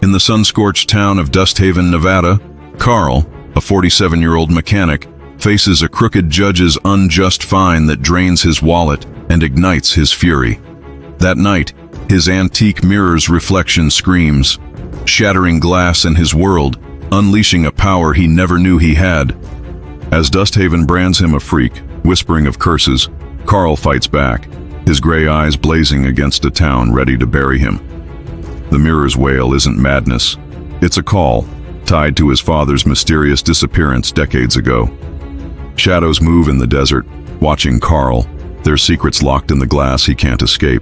In the sun-scorched town of Dusthaven, Nevada, Carl, a 47-year-old mechanic, faces a crooked judge's unjust fine that drains his wallet and ignites his fury. That night, his antique mirror's reflection screams, shattering glass in his world, unleashing a power he never knew he had. As Dusthaven brands him a freak, whispering of curses, Carl fights back, his gray eyes blazing against a town ready to bury him. The mirror's wail isn't madness. It's a call, tied to his father's mysterious disappearance decades ago. Shadows move in the desert, watching Carl, their secrets locked in the glass he can't escape.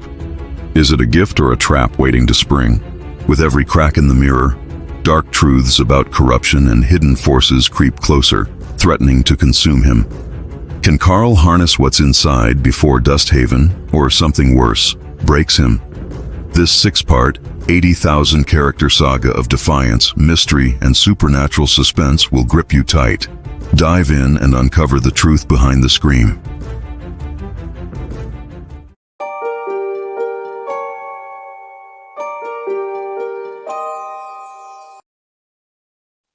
Is it a gift or a trap waiting to spring? With every crack in the mirror, dark truths about corruption and hidden forces creep closer, threatening to consume him. Can Carl harness what's inside before Dusthaven, or something worse, breaks him? This 6-part, 80,000-character saga of defiance, mystery, and supernatural suspense will grip you tight. Dive in and uncover the truth behind the scream.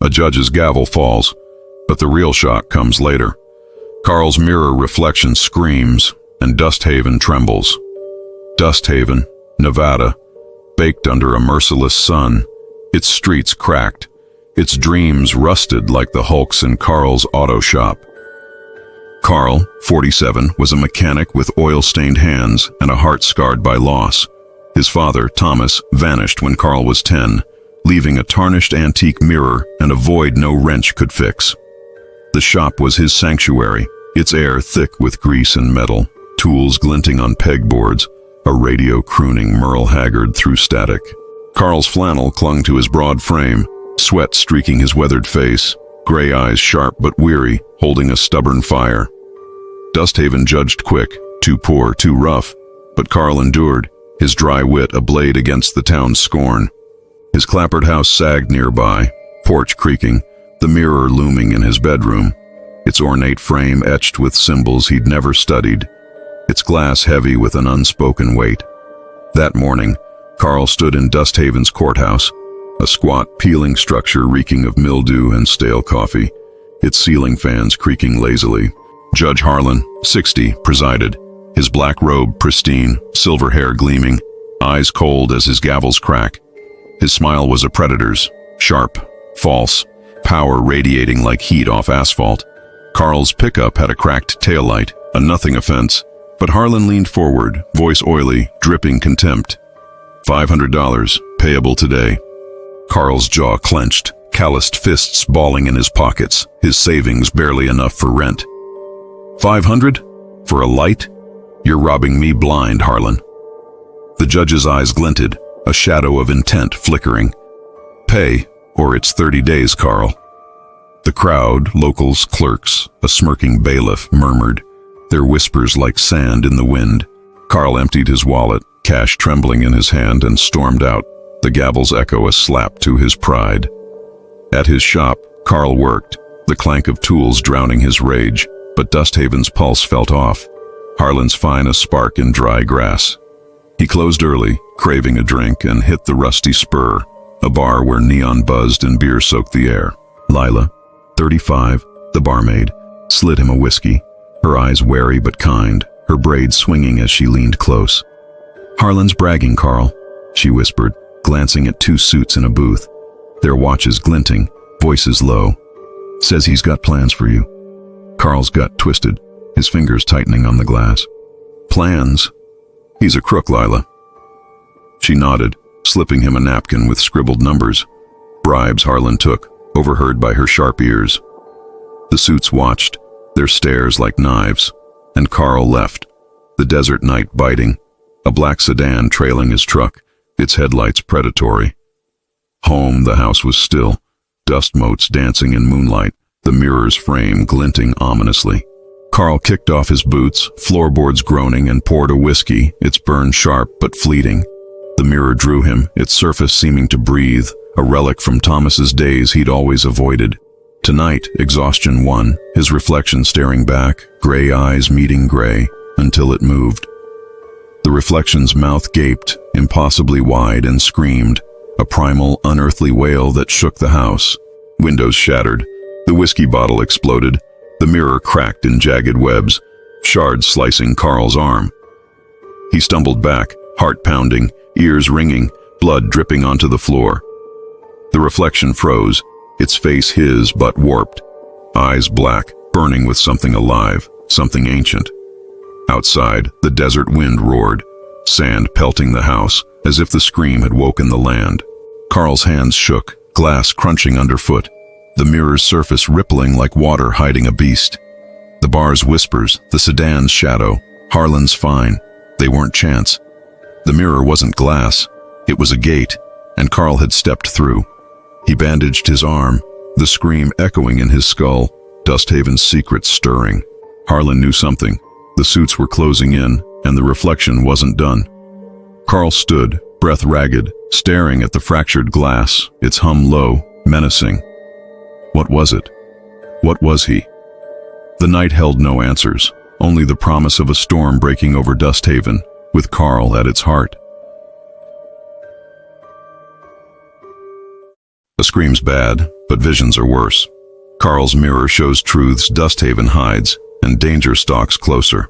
A judge's gavel falls, but the real shock comes later. Carl's mirror reflection screams, and Dusthaven trembles. Dusthaven, Nevada, baked under a merciless sun, its streets cracked, its dreams rusted like the hulks in Carl's auto shop. Carl, 47, was a mechanic with oil-stained hands and a heart scarred by loss. His father, Thomas, vanished when Carl was 10, leaving a tarnished antique mirror and a void no wrench could fix. The shop was his sanctuary, its air thick with grease and metal, tools glinting on pegboards, a radio crooning Merle Haggard through static. Carl's flannel clung to his broad frame, sweat streaking his weathered face, gray eyes sharp but weary, holding a stubborn fire. Dusthaven judged quick, too poor, too rough, but Carl endured, his dry wit a blade against the town's scorn. His clapboard house sagged nearby, porch creaking, the mirror looming in his bedroom, its ornate frame etched with symbols he'd never studied, its glass heavy with an unspoken weight. That morning, Carl stood in Dusthaven's courthouse, a squat, peeling structure reeking of mildew and stale coffee, its ceiling fans creaking lazily. Judge Harlan, 60, presided, his black robe pristine, silver hair gleaming, eyes cold as his gavel's crack. His smile was a predator's, sharp, false, power radiating like heat off asphalt. Carl's pickup had a cracked taillight, a nothing offense, but Harlan leaned forward, voice oily, dripping contempt. $500, payable today. Carl's jaw clenched, calloused fists balling in his pockets, his savings barely enough for rent. 500? For a light? You're robbing me blind, Harlan. The judge's eyes glinted, a shadow of intent flickering. Pay, or it's 30 days, Carl. The crowd, locals, clerks, a smirking bailiff, murmured, their whispers like sand in the wind. Carl emptied his wallet, cash trembling in his hand, and stormed out, the gavel's echo a slap to his pride. At his shop, Carl worked, the clank of tools drowning his rage, but Dusthaven's pulse felt off, Harlan's fine a spark in dry grass. He closed early, craving a drink, and hit the rusty Spur, a bar where neon buzzed and beer soaked the air. Lila, 35, the barmaid, slid him a whiskey, her eyes wary but kind, her braids swinging as she leaned close. Harlan's bragging, Carl, she whispered, glancing at 2 suits in a booth, their watches glinting, voices low. Says he's got plans for you. Carl's gut twisted, his fingers tightening on the glass. Plans? He's a crook, Lila. She nodded, slipping him a napkin with scribbled numbers. Bribes Harlan took, overheard by her sharp ears. The suits watched, their stares like knives, and Carl left, the desert night biting, a black sedan trailing his truck, its headlights predatory. Home, the house was still, dust motes dancing in moonlight, the mirror's frame glinting ominously. Carl kicked off his boots, floorboards groaning, and poured a whiskey, its burn sharp but fleeting. The mirror drew him, its surface seeming to breathe, a relic from Thomas's days he'd always avoided. Tonight, exhaustion won, his reflection staring back, gray eyes meeting gray, until it moved. The reflection's mouth gaped, impossibly wide, and screamed, A primal, unearthly wail that shook the house. Windows shattered. The whiskey bottle exploded. The mirror cracked in jagged webs, shards slicing Carl's arm. He stumbled back, heart pounding, ears ringing, blood dripping onto the floor. The reflection froze, its face his but warped, eyes black, burning with something alive, something ancient. Outside, the desert wind roared, sand pelting the house, as if the scream had woken the land. Carl's hands shook, glass crunching underfoot, the mirror's surface rippling like water hiding a beast. The bar's whispers, the sedan's shadow, Harlan's fine, they weren't chance. The mirror wasn't glass, it was a gate, and Carl had stepped through. He bandaged his arm, the scream echoing in his skull, Dusthaven's secrets stirring. Harlan knew something. The suits were closing in, and the reflection wasn't done. Carl stood, breath ragged, staring at the fractured glass, its hum low, menacing. What was it? What was he? The night held no answers, only the promise of a storm breaking over Dusthaven, with Carl at its heart. A scream's bad, but visions are worse. Carl's mirror shows truths Dusthaven hides, and danger stalks closer.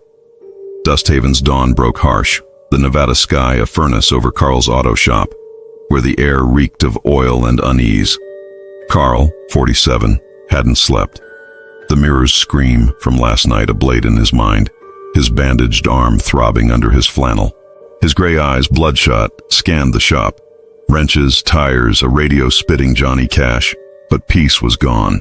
Dusthaven's dawn broke harsh, the Nevada sky a furnace over Carl's auto shop, where the air reeked of oil and unease. Carl, 47, hadn't slept. The mirror's scream from last night ablaze in his mind, his bandaged arm throbbing under his flannel. His gray eyes, bloodshot, scanned the shop. Wrenches, tires, a radio spitting Johnny Cash, but peace was gone.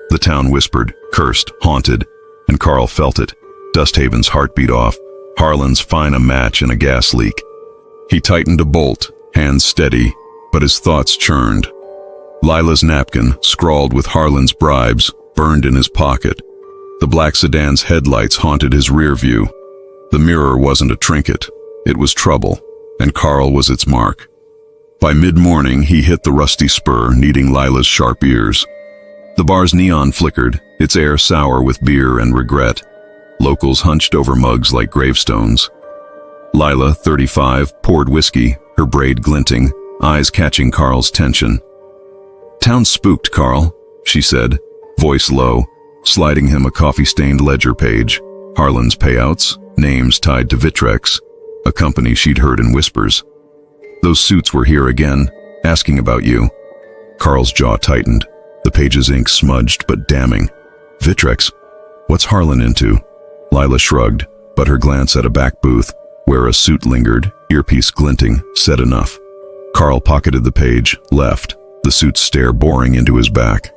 The town whispered, cursed, haunted, and Carl felt it. Dusthaven's heart beat off, Harlan's fine a match in a gas leak. He tightened a bolt, hands steady, but his thoughts churned. Lila's napkin, scrawled with Harlan's bribes, burned in his pocket. The black sedan's headlights haunted his rear view. The mirror wasn't a trinket, it was trouble, and Carl was its mark. By mid-morning, he hit the rusty spur, needing Lila's sharp ears. The bar's neon flickered, its air sour with beer and regret. Locals hunched over mugs like gravestones. Lila, 35, poured whiskey, her braid glinting, eyes catching Carl's tension. "Town spooked, Carl," she said, voice low, sliding him a coffee-stained ledger page. Harlan's payouts, names tied to Vitrex, a company she'd heard in whispers. "Those suits were here again, asking about you." Carl's jaw tightened, the page's ink smudged but damning. "Vitrex? What's Harlan into?" Lila shrugged, but her glance at a back booth, where a suit lingered, earpiece glinting, said enough. Carl pocketed the page, left, the suit's stare boring into his back.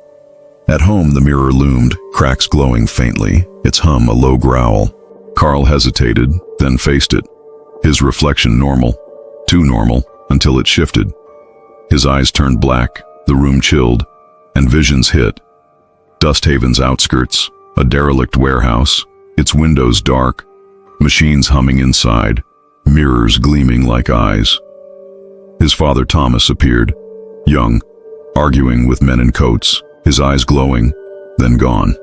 At home, the mirror loomed, cracks glowing faintly, its hum a low growl. Carl hesitated, then faced it. His reflection normal, too normal, until it shifted. His eyes turned black, the room chilled, and visions hit. Dusthaven's outskirts, a derelict warehouse, its windows dark, machines humming inside, mirrors gleaming like eyes. His father Thomas appeared, young, arguing with men in coats, his eyes glowing, then gone.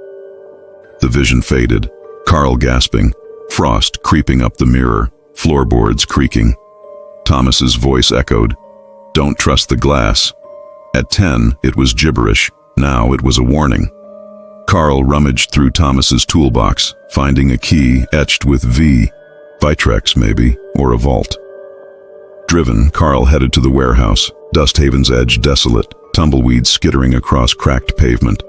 The vision faded, Carl gasping, frost creeping up the mirror, floorboards creaking. Thomas's voice echoed, "Don't trust the glass." At 10, it was gibberish, now it was a warning. Carl rummaged through Thomas's toolbox, finding a key etched with V, Vitrex maybe, or a vault. Driven, Carl headed to the warehouse, Dusthaven's edge desolate, tumbleweeds skittering across cracked pavement.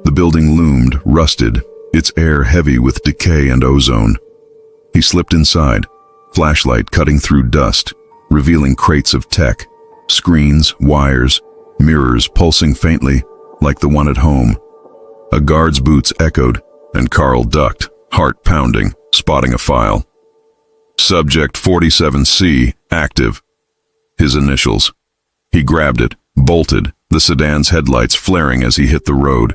The building loomed, rusted, its air heavy with decay and ozone. He slipped inside, flashlight cutting through dust, revealing crates of tech, screens, wires, mirrors pulsing faintly, like the one at home. A guard's boots echoed, and Carl ducked, heart pounding, spotting a file. Subject 47C, active. His initials. He grabbed it, bolted, the sedan's headlights flaring as he hit the road.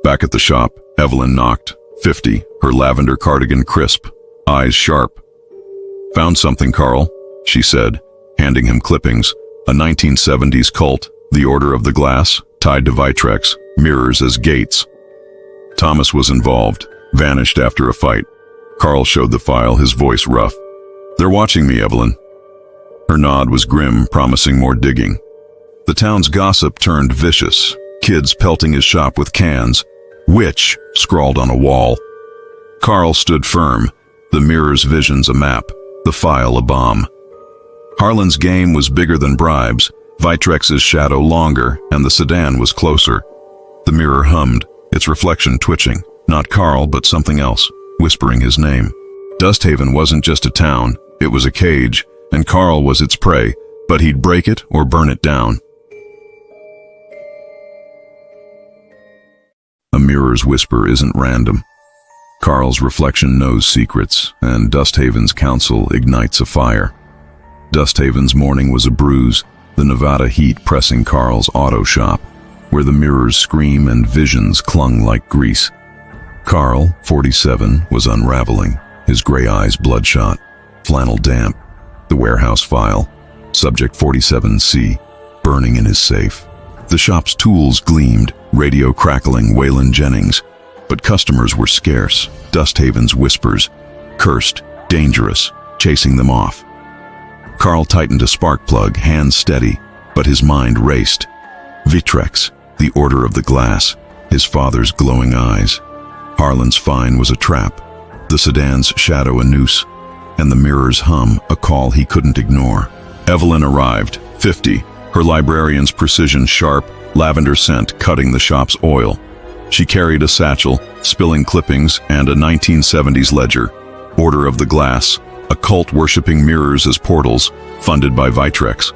Back at the shop, Evelyn knocked, 50, her lavender cardigan crisp, eyes sharp. "Found something, Carl," she said, handing him clippings, a 1970s cult, the Order of the Glass, tied to Vitrex, mirrors as gates. Thomas was involved, vanished after a fight. Carl showed the file, his voice rough. "They're watching me, Evelyn." Her nod was grim, promising more digging. The town's gossip turned vicious, kids pelting his shop with cans. "Witch" scrawled on a wall. Carl stood firm, the mirror's visions a map, the file a bomb. Harlan's game was bigger than bribes, Vitrex's shadow longer, and the sedan was closer. The mirror hummed, its reflection twitching, not Carl but something else, whispering his name. Dusthaven wasn't just a town, it was a cage, and Carl was its prey, but he'd break it or burn it down. A mirror's whisper isn't random. Carl's reflection knows secrets, and Dusthaven's counsel ignites a fire. Dusthaven's morning was a bruise, the Nevada heat pressing Carl's auto shop, where the mirror's scream and visions clung like grease. Carl, 47, was unraveling, his gray eyes bloodshot, flannel damp, the warehouse file, Subject 47C, burning in his safe. The shop's tools gleamed, radio crackling Waylon Jennings, but customers were scarce. Dusthaven's whispers, cursed, dangerous, chasing them off. Carl tightened a spark plug, hands steady, but his mind raced. Vitrex, the Order of the Glass, his father's glowing eyes. Harlan's fine was a trap, the sedan's shadow a noose, and the mirror's hum a call he couldn't ignore. Evelyn arrived, 50, her librarian's precision sharp, lavender scent cutting the shop's oil. She carried a satchel, spilling clippings, and a 1970s ledger, Order of the Glass, a cult worshipping mirrors as portals, funded by Vitrex.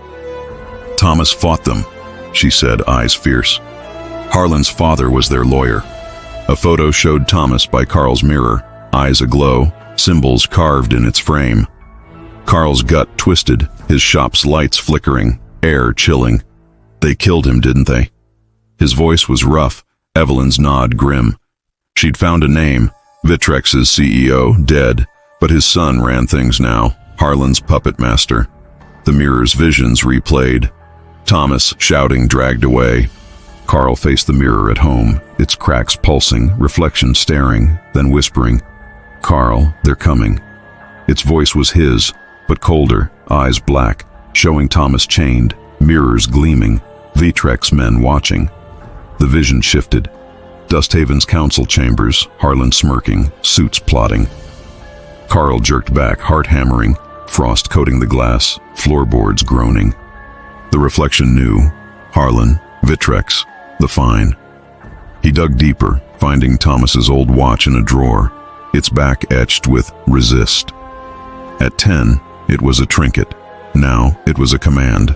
Thomas fought them, she said, eyes fierce. Harlan's father was their lawyer. A photo showed Thomas by Carl's mirror, eyes aglow, symbols carved in its frame. Carl's gut twisted, his shop's lights flickering, air chilling. They killed him, didn't they? His voice was rough, Evelyn's nod grim. She'd found a name, Vitrex's CEO, dead, but his son ran things now, Harlan's puppet master. The mirror's visions replayed. Thomas, shouting, dragged away. Carl faced the mirror at home, its cracks pulsing, reflection staring, then whispering, "Carl, they're coming." Its voice was his, but colder, eyes black, showing Thomas chained, mirrors gleaming, Vitrex men watching. The vision shifted. Dusthaven's council chambers, Harlan smirking, suits plotting. Carl jerked back, heart hammering, frost coating the glass, floorboards groaning. The reflection knew, Harlan, Vitrex, the fine. He dug deeper, finding Thomas's old watch in a drawer, its back etched with "Resist." At 10, it was a trinket. Now it was a command.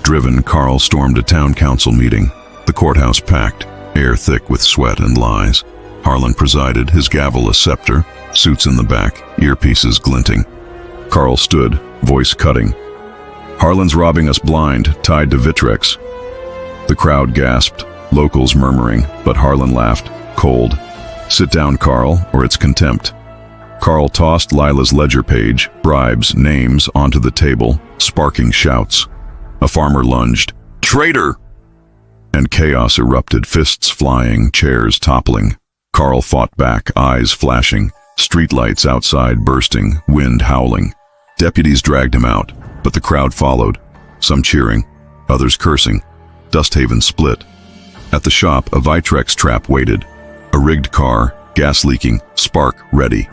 Driven, Carl stormed a town council meeting, the courthouse packed, air thick with sweat and lies. Harlan presided, his gavel a scepter, suits in the back, earpieces glinting. Carl stood, voice cutting. "Harlan's robbing us blind, tied to Vitrex." The crowd gasped, locals murmuring, but Harlan laughed, cold. "Sit down, Carl, or it's contempt." Carl tossed Lila's ledger page, bribes, names, onto the table, sparking shouts. A farmer lunged, "Traitor!" And chaos erupted, fists flying, chairs toppling. Carl fought back, eyes flashing, streetlights outside bursting, wind howling. Deputies dragged him out, but the crowd followed, some cheering, others cursing. Dusthaven split. At the shop, a Vitrex trap waited. A rigged car, gas leaking, spark ready.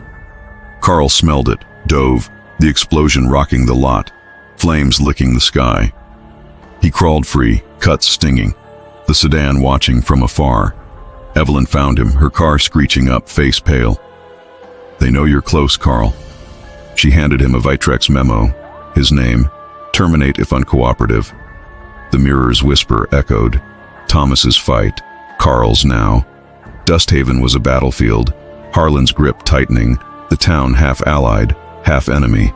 Carl smelled it, dove, the explosion rocking the lot, flames licking the sky. He crawled free, cuts stinging, the sedan watching from afar. Evelyn found him, her car screeching up, face pale. "They know you're close, Carl." She handed him a Vitrex memo, his name, "Terminate if uncooperative." The mirror's whisper echoed, Thomas's fight, Carl's now. Dusthaven was a battlefield, Harlan's grip tightening, the town half allied, half enemy.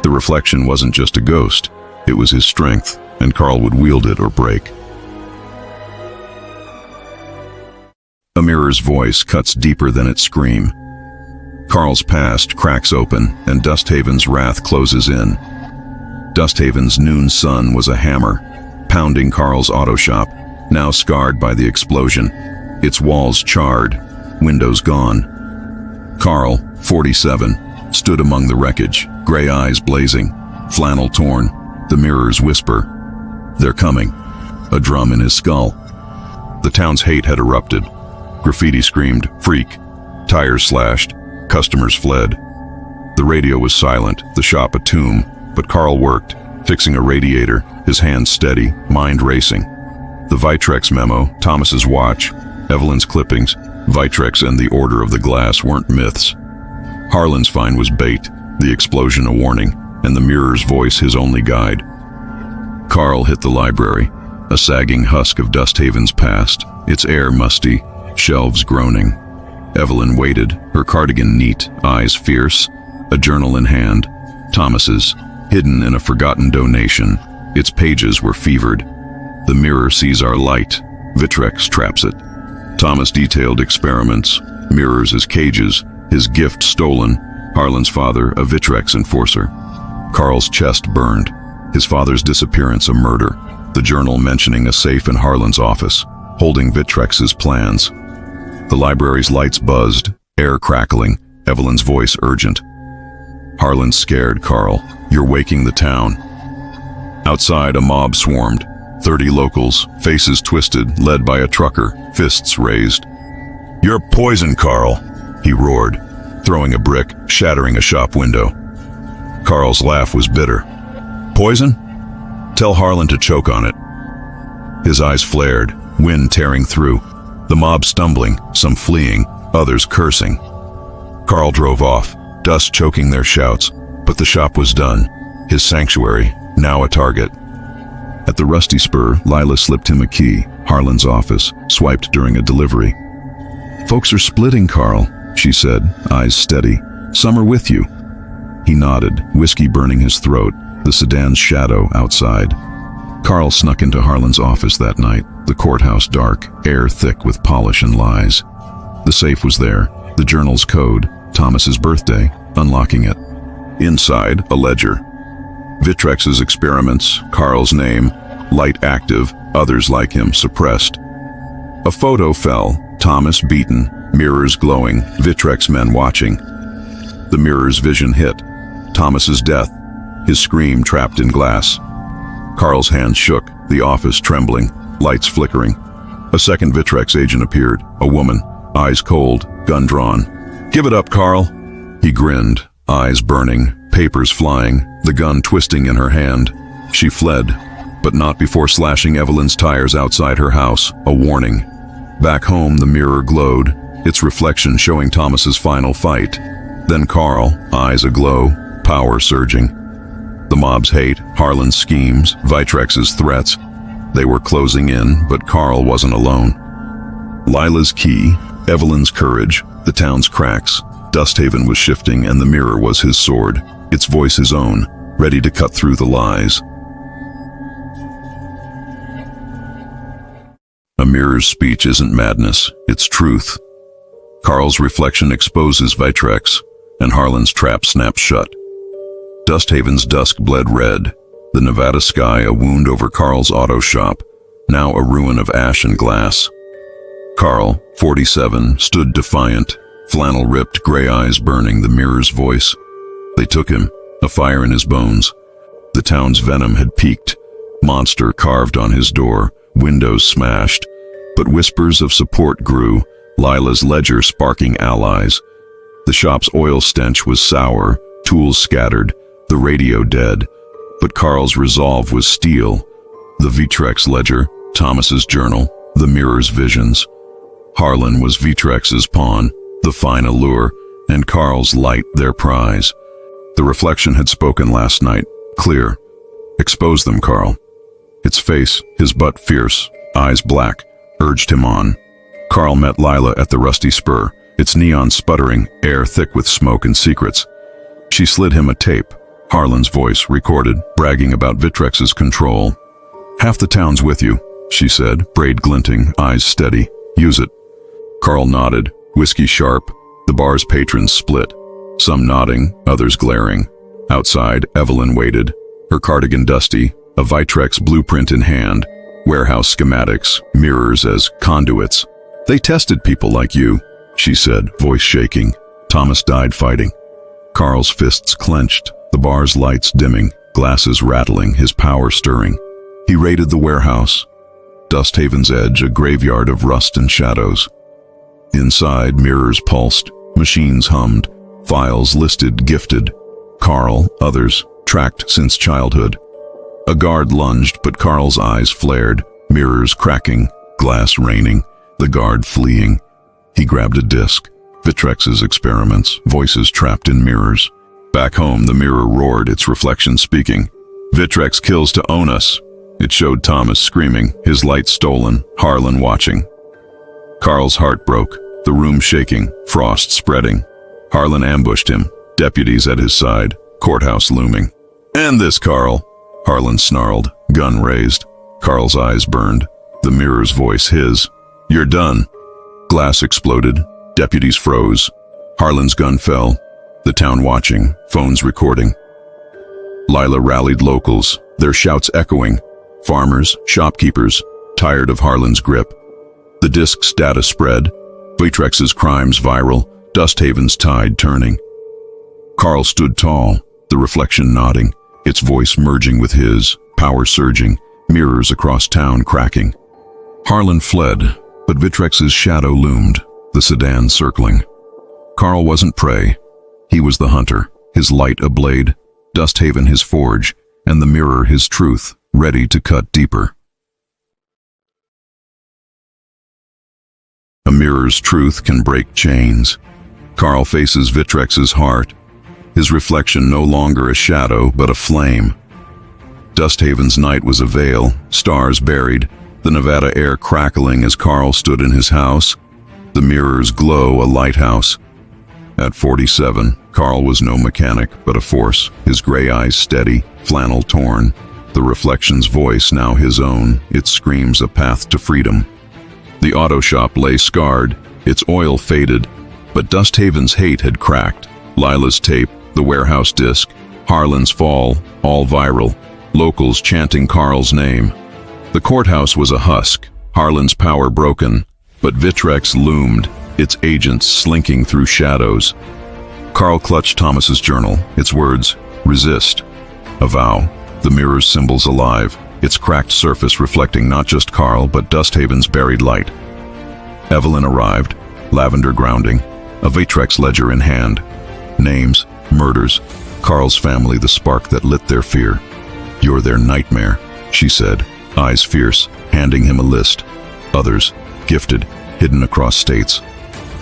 The reflection wasn't just a ghost, it was his strength, and Carl would wield it or break. A mirror's voice cuts deeper than its scream. Carl's past cracks open, and Dusthaven's wrath closes in. Dusthaven's noon sun was a hammer, pounding Carl's auto shop, now scarred by the explosion, its walls charred, windows gone. Carl, 47, stood among the wreckage, gray eyes blazing. flannel torn, the mirrors whisper. They're coming. A drum in his skull. The town's hate had erupted. Graffiti screamed, "Freak." Tires slashed. Customers fled. The radio was silent, the shop a tomb, but Carl worked, fixing a radiator, his hands steady, mind racing. The Vitrex memo, Thomas's watch, Evelyn's clippings, Vitrex and the order of the glass weren't myths. Harlan's find was bait, the explosion a warning, and the mirror's voice his only guide. Carl hit the library, a sagging husk of Dusthaven's past, its air musty, shelves groaning. Evelyn waited, her cardigan neat, eyes fierce, a journal in hand, Thomas's, hidden in a forgotten donation. Its pages were fevered. The mirror sees our light, Vitrex traps it. Thomas detailed experiments, mirrors as cages, his gift stolen, Harlan's father a Vitrex enforcer. Carl's chest burned, his father's disappearance a murder, the journal mentioning a safe in Harlan's office, holding Vitrex's plans. The library's lights buzzed, air crackling, Evelyn's voice urgent. Harlan's scared, Carl. You're waking the town. Outside, a mob swarmed. 30 locals, faces twisted, led by a trucker, fists raised. You're poison, Carl, he roared, throwing a brick, shattering a shop window. Carl's laugh was bitter. Poison? Tell Harlan to choke on it. His eyes flared, wind tearing through. The mob stumbling, some fleeing, others cursing. Carl drove off, dust choking their shouts, but the shop was done, his sanctuary, now a target. At the rusty spur, Lila slipped him a key, Harlan's office, swiped during a delivery. Folks are splitting, Carl, she said, eyes steady. Some are with you. He nodded, whiskey burning his throat, the sedan's shadow outside. Carl snuck into Harlan's office that night, the courthouse dark, air thick with polish and lies. The safe was there, the journal's code, Thomas's birthday, unlocking it. Inside, a ledger. Vitrex's experiments, Carl's name, light active, others like him suppressed. A photo fell, Thomas beaten, mirrors glowing, Vitrex men watching. The mirror's vision hit. Thomas's death, his scream trapped in glass. Carl's hands shook, the office trembling, lights flickering. A second Vitrex agent appeared, a woman, eyes cold, gun drawn. Give it up, Carl. He grinned, eyes burning, papers flying, the gun twisting in her hand. She fled, but not before slashing Evelyn's tires outside her house, a warning. Back home, the mirror glowed, its reflection showing Thomas's final fight. Then Carl, eyes aglow, power surging. The mob's hate, Harlan's schemes, Vitrex's threats. They were closing in, but Carl wasn't alone. Lila's key, Evelyn's courage, the town's cracks. Dusthaven was shifting and the mirror was his sword, its voice his own, ready to cut through the lies. A mirror's speech isn't madness, it's truth. Carl's reflection exposes Vitrex, and Harlan's trap snaps shut. Dusthaven's dusk bled red, the Nevada sky a wound over Carl's auto shop, now a ruin of ash and glass. Carl, 47, stood defiant, flannel ripped, gray eyes burning, the mirror's voice. They took him, a fire in his bones. The town's venom had peaked, monster carved on his door, windows smashed, but whispers of support grew, Lila's ledger sparking allies. The shop's oil stench was sour, tools scattered, the radio dead, but Carl's resolve was steel. The Vitrex ledger, Thomas's journal, the mirror's visions. Harlan was Vitrex's pawn, the fine allure, and Carl's light their prize. The reflection had spoken last night, clear. Expose them, Carl. Its face, his butt fierce, eyes black, urged him on. Carl met Lila at the rusty spur, its neon sputtering, air thick with smoke and secrets. She slid him a tape, Harlan's voice recorded, bragging about Vitrex's control. Half the town's with you, she said, braid glinting, eyes steady. Use it. Carl nodded, whiskey sharp. The bar's patrons split, some nodding, others glaring. Outside, Evelyn waited, her cardigan dusty, a Vitrex blueprint in hand, warehouse schematics, mirrors as conduits. They tested people like you, she said, voice shaking. Thomas died fighting. Carl's fists clenched, the bar's lights dimming, glasses rattling, his power stirring. He raided the warehouse. Dusthaven's edge, a graveyard of rust and shadows. Inside, mirrors pulsed, machines hummed, files listed, gifted. Carl, others, tracked since childhood. A guard lunged, but Carl's eyes flared, mirrors cracking, glass raining, the guard fleeing. He grabbed a disc. Vitrex's experiments, voices trapped in mirrors. Back home, the mirror roared, its reflection speaking. Vitrex kills to own us. It showed Thomas screaming, his light stolen, Harlan watching. Carl's heart broke, the room shaking, frost spreading. Harlan ambushed him, deputies at his side, courthouse looming. "End this, Carl," Harlan snarled, gun raised. Carl's eyes burned, the mirror's voice his. "You're done." Glass exploded, deputies froze. Harlan's gun fell, the town watching, phones recording. Lila rallied locals, their shouts echoing. Farmers, shopkeepers, tired of Harlan's grip. The disc's data spread, Vitrex's crimes viral, Dusthaven's tide turning. Carl stood tall, the reflection nodding, its voice merging with his, power surging, mirrors across town cracking. Harlan fled, but Vitrex's shadow loomed, the sedan circling. Carl wasn't prey. He was the hunter, his light a blade, Dusthaven his forge, and the mirror his truth, ready to cut deeper. A mirror's truth can break chains. Carl faces Vitrex's heart, his reflection no longer a shadow but a flame. Dusthaven's night was a veil, stars buried, the Nevada air crackling as Carl stood in his house, the mirror's glow a lighthouse. At 47, Carl was no mechanic but a force, his gray eyes steady, flannel torn. The reflection's voice now his own, it screams a path to freedom. The auto shop lay scarred, its oil faded, but Dusthaven's hate had cracked. Lila's tape, the warehouse disc, Harlan's fall, all viral, locals chanting Carl's name. The courthouse was a husk, Harlan's power broken, but Vitrex loomed, its agents slinking through shadows. Carl clutched Thomas's journal, its words, resist, a vow, the mirror's symbols alive, its cracked surface reflecting not just Carl but Dusthaven's buried light. Evelyn arrived, lavender grounding, a Vitrex ledger in hand. Names, murders, Carl's family the spark that lit their fear. "You're their nightmare," she said, eyes fierce, handing him a list. Others, gifted, hidden across states.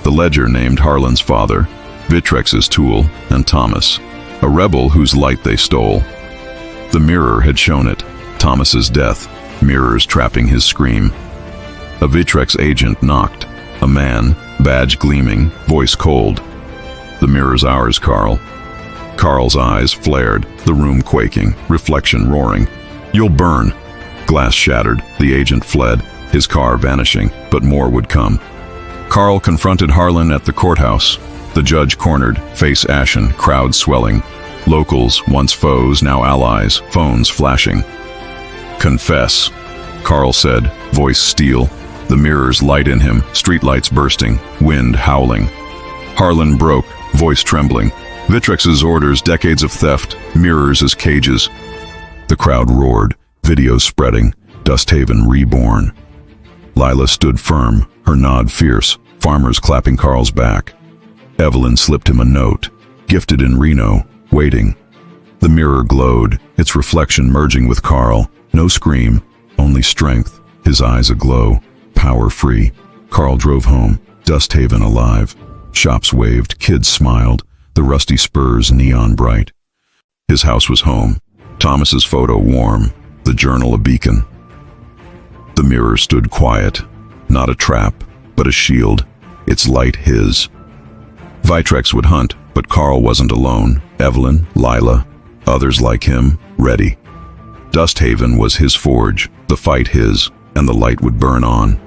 The ledger named Harlan's father, Vitrex's tool, and Thomas, a rebel whose light they stole. The mirror had shown it, Thomas's death, mirrors trapping his scream. A Vitrex agent knocked, a man, badge gleaming, voice cold. "The mirror's ours, Carl." Carl's eyes flared, the room quaking, reflection roaring. "You'll burn." Glass shattered, the agent fled, his car vanishing, but more would come. Carl confronted Harlan at the courthouse. The judge cornered, face ashen, crowd swelling. Locals, once foes, now allies, phones flashing. "Confess," Carl said, voice steel. The mirror's light in him, streetlights bursting, wind howling. Harlan broke, voice trembling. Vitrex's orders, decades of theft, mirrors as cages. The crowd roared, videos spreading, Dusthaven reborn. Lila stood firm, her nod fierce, farmers clapping Carl's back. Evelyn slipped him a note, gifted in Reno, waiting. The mirror glowed, its reflection merging with Carl. No scream, only strength, his eyes aglow, power free. Carl drove home, Dusthaven alive. Shops waved, kids smiled, the rusty spurs neon bright. His house was home, Thomas's photo warm, the journal a beacon. The mirror stood quiet, not a trap, but a shield, its light his. Vitrex would hunt, but Carl wasn't alone. Evelyn, Lila, others like him, ready. Dusthaven was his forge, the fight his, and the light would burn on.